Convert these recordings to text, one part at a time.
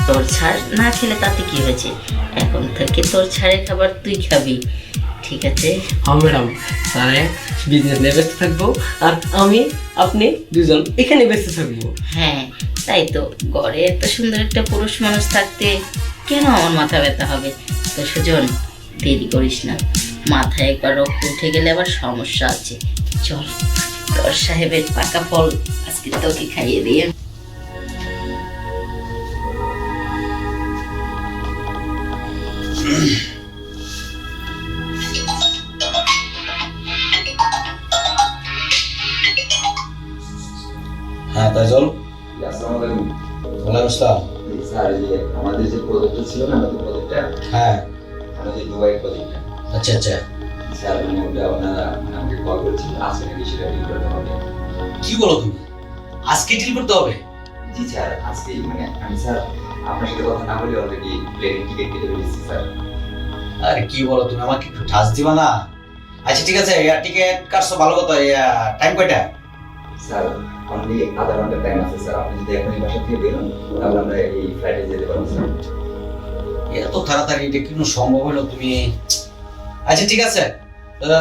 তোর ছাড় না খেলে তাতে কি হয়েছে, এখন থেকে তোর ছাড়ের খাবার তুই খাবি, ঠিক আছে? হ্যাঁ ম্যাডাম, তাহলে বিজনেস নিয়ে ব্যস্ত থাকবো আর আমি আপনি দুজন এখানে ব্যস্ত থাকবো। হ্যাঁ তাই তো, ঘরে এত সুন্দর একটা পুরুষ মানুষ থাকতে কেন আমার মাথা ব্যথা হবে? তো সুজন, দেরি করিস না, মাথায় একবার রক্ত উঠে গেলে আবার সমস্যা আছে। চল, তোর সাহেবের পাকা ফল আজকে তোকে খাইয়ে দিয়ে। হ্যাঁ তাইজল, আসসালামু আলাইকুম। ওয়ালাইকুম আসসালাম। স্যার, এই যে আমাদের যে প্রজেক্টটা ছিল না, আমাদের প্রজেক্টটা, হ্যাঁ, আমাদের দুবাই প্রজেক্টটা, আচ্ছা আচ্ছা। স্যার মানে ওটা ওনারা আমাকে কল করেছিল, আজকে নাকি সেটা ডিল করতে হবে। কি বলো তুমি, আজকে ডিল করতে হবে? জি স্যার, আজকে মানে আমি স্যার আপনার সাথে কথা না বলে অলরেডি প্লেনের টিকিট কেটে ফেলেছি স্যার। আরে কি বলো তুমি, আমাকে একটু ঠাস দিবা না? আচ্ছা ঠিক আছে, টিকিট কাটছো ভালো কথা। টাইম কয়টা? স্যার অনলি আধা ঘন্টা টাইম আছে স্যার, আপনি যদি এখনই বাসা থেকে বেরোন তাহলে আমরা এই ফ্লাইটে যেতে পারবো স্যার। এত তাড়াতাড়ি এটা কিন্তু সম্ভব হলো তুমি? আচ্ছা ঠিক আছে,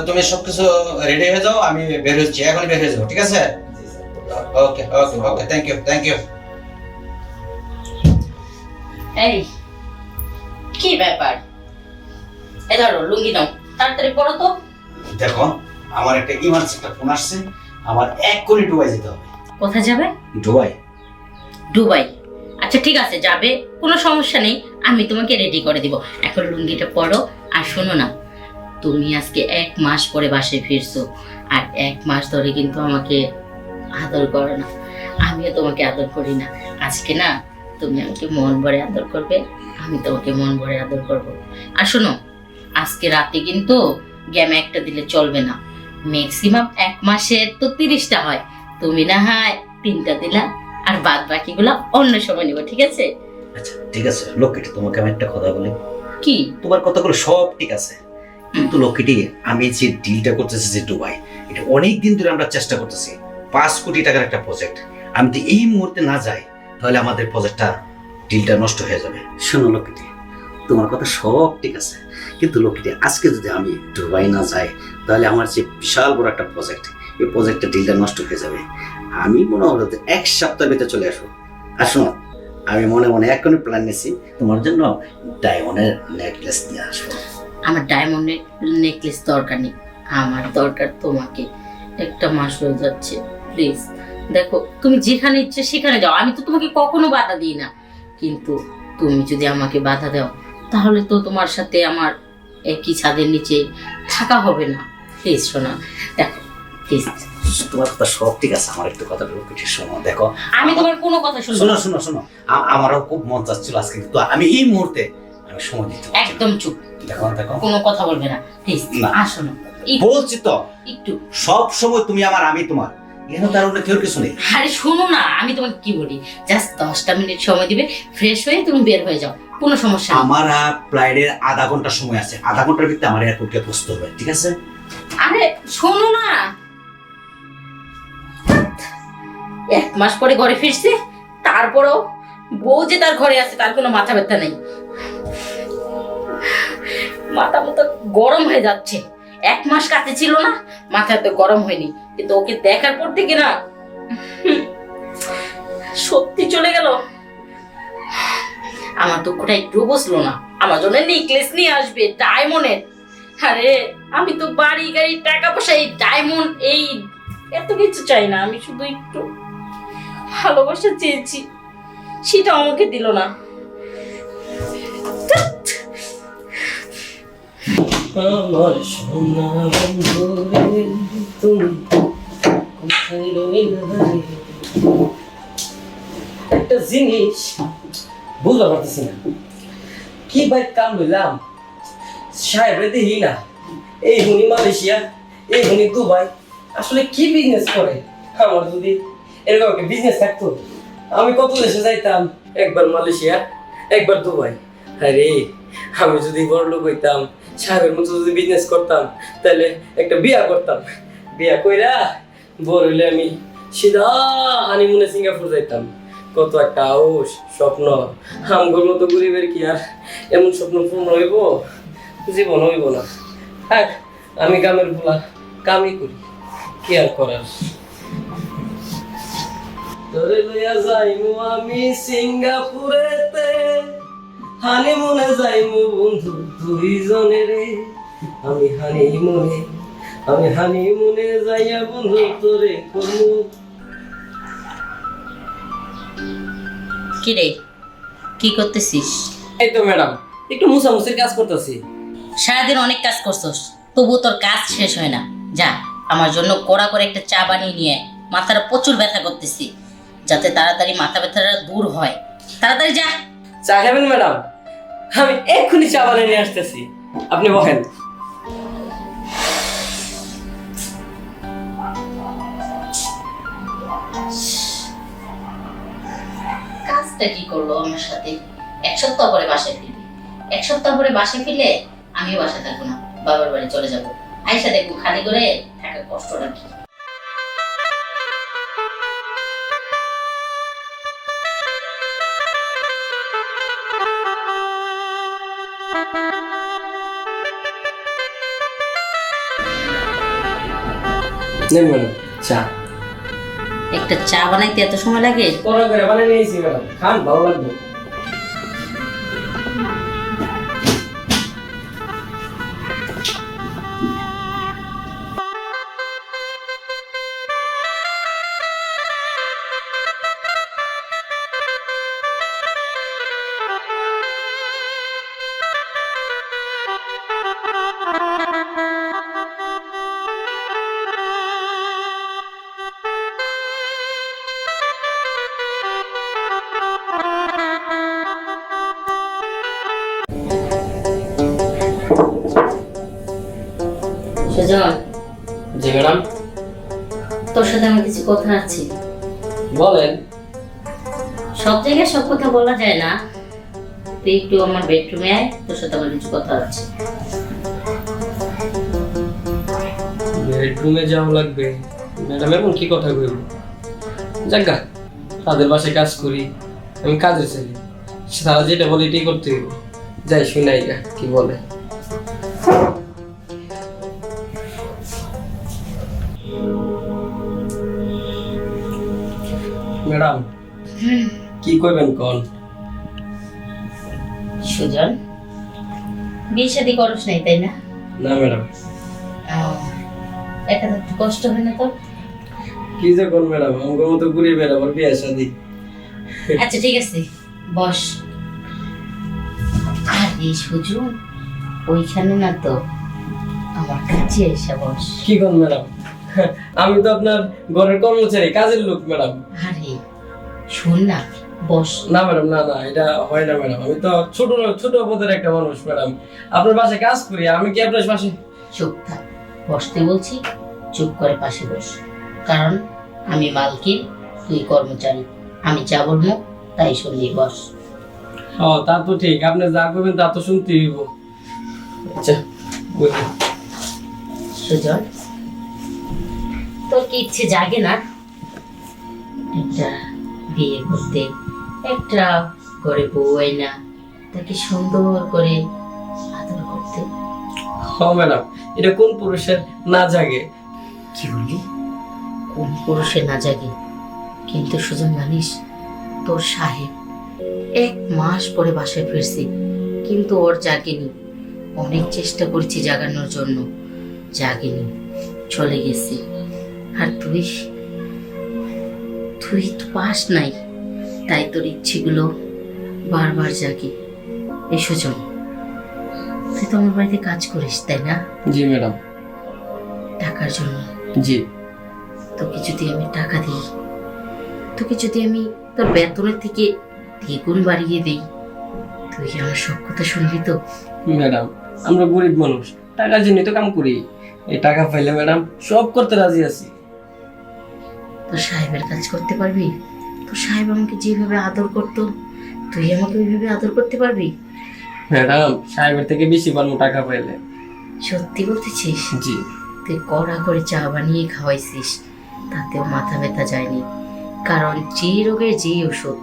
তুমি সবকিছু রেডি হয়ে যাও, আমি বের হচ্ছি, এখনই বের হয়ে যাবো, ঠিক আছে? জি sir. Okay okay okay, thank you thank you. এই কি ব্যাপার? এ ধরো লুঙ্গি নাও, তাড়াতাড়ি পরো তো। দেখো, আমার একটা ইমার্জেন্সি একটা ফোন আসছে, আমার এক্ষুনি ডুবাই যেতে হবে। কোথায় যাবে? ডুবাই? দুবাই? আচ্ছা ঠিক আছে, যাবে, কোনো সমস্যা নেই, আমি তোমাকে রেডি করে দিব। এখন লুঙ্গিটা পরো। আর শোনো না, তুমি আজকে 1 মাস পরে বাসায় ফিরছো, আর 1 মাস ধরে কিন্তু আমাকে আদর করো না, আমিও তোমাকে আদর করি না। আজকে না তুমি আমাকে মন ভরে আদর করবে, আমি তোমাকে মন ভরে আদর করব। আর শোনো, আজকে রাতে কিন্তু গেমে একটা দিলে চলবে না, ম্যাক্সিমাম 1 মাসের তো 30টা হয়, তুমি না হয় 3টা দিলা, আর বাদ বাকিগুলো অন্য সময় নিব, ঠিক আছে? আচ্ছা ঠিক আছে লক্ষ্মীটি, তোমাকে আমি একটা কথা বলি। কি? তোমার কথাগুলো সব ঠিক আছে, কিন্তু লক্ষ্মীটি, আমি যে ডিলটা করতেছি যে দুবাই, এটা অনেক দিন ধরে আমরা চেষ্টা করতেছি। 5 কোটি টাকার একটা প্রজেক্ট, আমি যদি এই মুহূর্তে না যাই তাহলে আমাদের প্রজেক্টটা, ডিলটা নষ্ট হয়ে যাবে। শোনো লক্ষ্মীটি, তোমার কথা সব ঠিক আছে, কিন্তু লক্ষ্মীটি, আজকে যদি আমি দুবাই না যাই তাহলে আমার যে বিশাল বড় একটা প্রজেক্ট, এই প্রজেক্টের ডিলটা নষ্ট হয়ে যাবে। আমি মনে হলো যে 1 সপ্তাহের ভিতরে চলে আসবো। আর শোনো, আমি মনে মনে এখনই প্ল্যান নিয়েছি, তোমার জন্য ডায়মন্ডের নেকলেস নিয়ে আসবো। আমার ডায়মন্ডের নেকলেস দরকার নেই, আমার দরকার তোমাকে। 1 মাস হয়ে যাচ্ছে, প্লিজ দেখো, তুমি যেখানে ইচ্ছে সেখানে যাও, আমি তো তোমাকে কখনো বাধা দিই না, কিন্তু তুমি যদি আমাকে বাধা দাও তাহলে তো তোমার সাথে আমার একই ছাদের নিচে থাকা হবে না। প্লিজ শোনা, দেখো প্লিজ। তোমার কথা সব ঠিক আছে, আমার একটু কথা লক্ষ্মীটি শোনো। দেখো, আমি তোমার কোনো কথা শুনবো শোনো না। শোনো শোনো, আমারও খুব মন চাচ্ছিল আজকে, কিন্তু আমি এই মুহূর্তে আমি সময় দিতে পারছি না। একদম চুপ, দেখো দেখো, কোনো কথা বলবে না প্লিজ। না। আসো না, বলছি তো, একটু। সব সময় তুমি আমার, আমি তোমার, এখানে তার উপরে কেউ কিছু নেই। আরে শোনো না, আমি তোমাকে কি বলি, জাস্ট 10টা মিনিট সময় দিবে, ফ্রেশ হয়ে তুমি বের হয়ে যাও, কোনো সমস্যা নেই। আমার ফ্লাইটের আধা ঘন্টা সময় আছে, আধা ঘন্টার ভিতরে আমার এয়ারপোর্টে পৌঁছতে হবে, ঠিক আছে? আরে শোনো না, 1 মাস পরে ঘরে ফিরছি, তারপরেও বউ যে তার ঘরে আছে তার কোনো মাথা ব্যথা নেই, মাথা মতো গরম হয়ে যাচ্ছে। 1 মাস কাছে ছিল না, মাথা তো গরম হয়নি, কিন্তু ওকে দেখার পর থেকে না সত্যি চলে গেল। আমার দুঃখটা একটু বসলো না, আমার জন্য নেকলেস নিয়ে আসবে ডায়মন্ডের। আরে আমি তো বাড়ি গাড়ি টাকা পয়সা, এই ডায়মন্ড এই এত কিছু চাই না, আমি শুধু একটু ভালোবাসা চেয়েছি, সেটা আমাকে দিল না। আমার সোনা বন্ধু রে, তুমি কোথায় রইলা রে? একটা জিনিস বুঝতে পারতেছি না, কি ভাই কাম লইলাম, সাহেবরে দেখি না, এই হুনি মালয়েশিয়া, এই হুনি দুবাই, আসলে কি বিজনেস করে? আমার যদি এরকম একটা বিজনেস থাকতো, আমি কত দেশে যাইতাম, একবার মালয়েশিয়া, একবার দুবাই। আরে আমি যদি বড় লোক হইতাম, সাহেবের মতো যদি বিজনেস করতাম, তাহলে একটা বিয়া করতাম, বিয়া কইরা বড় হইলে আমি সিধা হানিমুনে সিঙ্গাপুর যাইতাম, কত একটা আউস স্বপ্ন, আমগুলো মতো গরিবের কি আর এমন স্বপ্ন পূর্ণ হইব? জীবন হইব না। থাক, আমি কামের ভোলা কামই করি, কি আর করার। তোরে লইয়া যাইমু আমি সিঙ্গাপুরেতে, হানিমুনে যাইমু বন্ধু দুইজনে রে। আমি হানিমুনে যাইয়া বন্ধু তোরে করমু। কি রে, কি করতেছিস? এই তো ম্যাডাম, একটু মুছামুছির কাজ করতেছি। সারাদিন অনেক কাজ করছস, তবু তোর কাজ শেষ হয় না। যা, আমার জন্য কড়া করে একটা চা বানিয়ে নিয়ে আয়। মাথাটা প্রচুর ব্যথা করতেছি, যাতে তাড়াতাড়ি মাথা ব্যথাটা দূর হয়। তাড়াতাড়ি যা। চা খাবেন ম্যাডাম? আমি এক্ষুনি চা বানিয়ে নিয়ে আসতেছি, আপনি বসেন। কাজটা কি করলো আমার সাথে? 1 সপ্তাহ পরে বাসায় ফিরবে। 1 সপ্তাহ পরে বাসায় ফিরলে আমিও বাসায় থাকবো না, বাবার বাড়ি চলে যাবো। আইসা দেখবো খালি করে থাকার কষ্টটা কি। নেন ম্যাডাম চা। একটা চা বানাইতে এত সময় লাগে? কড়া করে বানিয়ে নিয়েছি ম্যাডাম, খান, ভালো লাগবে। সুজন, জি ম্যাডাম। তোর সাথে আমার কিছু কথা আছে। বলেন। সব জায়গায় সব কথা বলা যায় না, তুই একটু আমার বেডরুমে আয়, তোর সাথে আমার কিছু কথা আছে। বেডরুমে যাওয়া লাগবে? ম্যাডাম এখন কি কথা কইব? যাজ্ঞা, তাদের বাসায় কাজ করি, আমি কাজে চাই, তারা যেটা বলে এটাই করতে হইব। যাই শুনাই গা কি বলে। ম্যাডাম কি কইবেন কোন? সুজন, বিয়ে শাদী করস নাই তাই না? না ম্যাডাম। একা থাকতে কষ্ট হয় না তোর? কি যে কোন ম্যাডাম, আমার মতো ঘুরে বেড়াবার বিয়ে শাদী। আচ্ছা ঠিক আছে, বস। আরে সুজন, ওইখানে না তো, আমার কাছে এসে বস। কি কোন ম্যাডাম, আমি তো আপনার ঘরের কর্মচারী, কাজের লোক ম্যাডাম। আরে শোন না, বস। না ম্যাডাম, না না, এটা হয় না ম্যাডাম। আমি তো ছোট পদের একটা মানুষ ম্যাডাম, আপনার বাসায় কাজ করি, আমি কি আপনার পাশে? চুপ থাক, বসতে বলছি, চুপ করে পাশে বস। কারণ আমি মালকিন, তুই কর্মচারী, আমি যা বলবো তাই শুনলি, বস। ও তা তো ঠিক, আপনি যা করবেন তা তো শুনতেই হইব। আচ্ছা বুঝলি। সুজন, তোর কি ইচ্ছে জাগে না একটা বিয়ে করতে, একটা ঘরে বউ আইনা তাকে সুন্দর করে আদর করতে? হ্যাঁ ম্যাডাম, এটা কোন পুরুষের না জাগে? কি বললি? কোন পুরুষের না জাগে? কিন্তু সুজন জানিস, তোর সাহেব 1 মাস পরে বাসায় ফিরছি, কিন্তু ওর জাগেনি। অনেক চেষ্টা করেছি জাগানোর জন্য, জাগেনি, চলে গেছে। আর তুই তো পাস নাই, তাই তোর ইচ্ছেগুলো বারবার জাগে। এই সুজন, তুই তো আমার বাড়িতে কাজ করিস তাই না? জি ম্যাডাম। টাকার জন্য? জি। তোকে যদি আমি টাকা দিই, তোকে যদি আমি তোর বেতনের থেকে দ্বিগুণ বাড়িয়ে দিই, তুই কি আমার সব কথা শুনবি তো? ম্যাডাম, আমরা গরিব মানুষ, টাকার জন্য তো কাম করি। এই টাকা পাইলে ম্যাডাম সব করতে রাজি আছি। তোর সাহেবের কাজ করতে পারবি? তোর সাহেব আমাকে যেভাবে আদর করতো, তুই আমাকে ওইভাবে আদর করতে পারবি? ম্যাডাম, সাহেবের থেকে বেশি পারবো টাকা পাইলে। সত্যি বলতেছিস? জি। তুই কড়া করে চা বানিয়ে খাওয়াইছিস, তাতেও মাথা ব্যথা যায়নি। কারণ যে রোগের যে ওষুধ,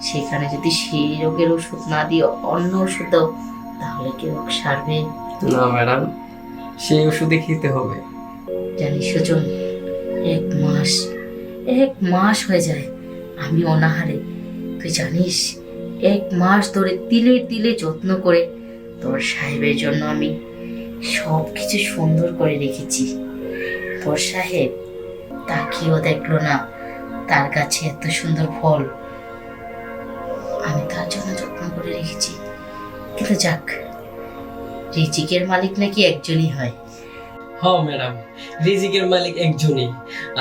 সেখানে যদি সেই রোগের ওষুধ না দিয়ে অন্য ওষুধ দাও, তাহলে কি রোগ সারবে? না ম্যাডাম, সেই ওষুধই খেতে হবে। জানিস সুজন, 1 মাস হয়ে যায় আমি অনাহারে। তুই জানিস, 1 মাস ধরে তিলে তিলে যত্ন করে তোর সাহেবের জন্য আমি সব কিছু সুন্দর করে রেখেছি। তোর সাহেব তাকিয়েও দেখলো না তার কাছে এত সুন্দর ফল আমি তার জন্য যত্ন করে রেখেছি। কিন্তু যাক, রিজিকের মালিক নাকি একজনই হয়। হ্যাঁ ম্যাডাম, রিজিকের মালিক একজনই।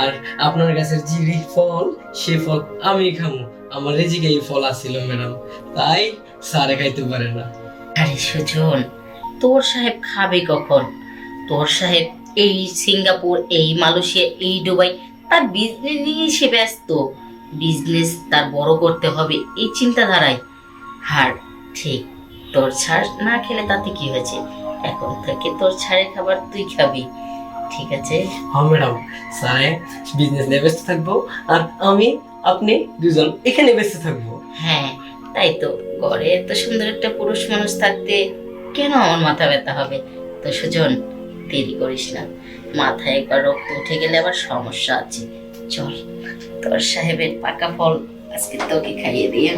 আর আপনার গাছের যে ফল, সে ফল আমি খামু। আমার রিজিকে এই ফল আসছিল ম্যাডাম, তাই স্যারে খাইতে পারে না। আরে সুজন, তোর সাহেব খাবে কখন? তোর সাহেব এই সিঙ্গাপুর, এই মালয়েশিয়া, এই দুবাই, তার বিজনেস নিয়ে সে ব্যস্ত। বিজনেস তার বড় করতে হবে এই চিন্তাধারায়। আর ঠিক, তোর ছাড় না খেলে তাতে কি হয়েছে? এখন থেকে তোর ছাড়ের খাবার তুই খাবি, ঠিক আছে? হ্যাঁ ম্যাডাম, স্যারে বিজনেস নিয়ে ব্যস্ত থাকবো, আর আমি আপনি দুজন এখানে ব্যস্ত থাকবো। হ্যাঁ, তাই তো। ঘরে এত সুন্দর একটা পুরুষ মানুষ থাকতে কেন আমার মাথা ব্যথা হবে? তো সুজন, দেরি করিস না। মাথায় একবার রক্ত উঠে গেলে আবার সমস্যা আছে। চল, তোর সাহেবের পাকা ফল আজকে তোকে খাইয়ে দিয়ে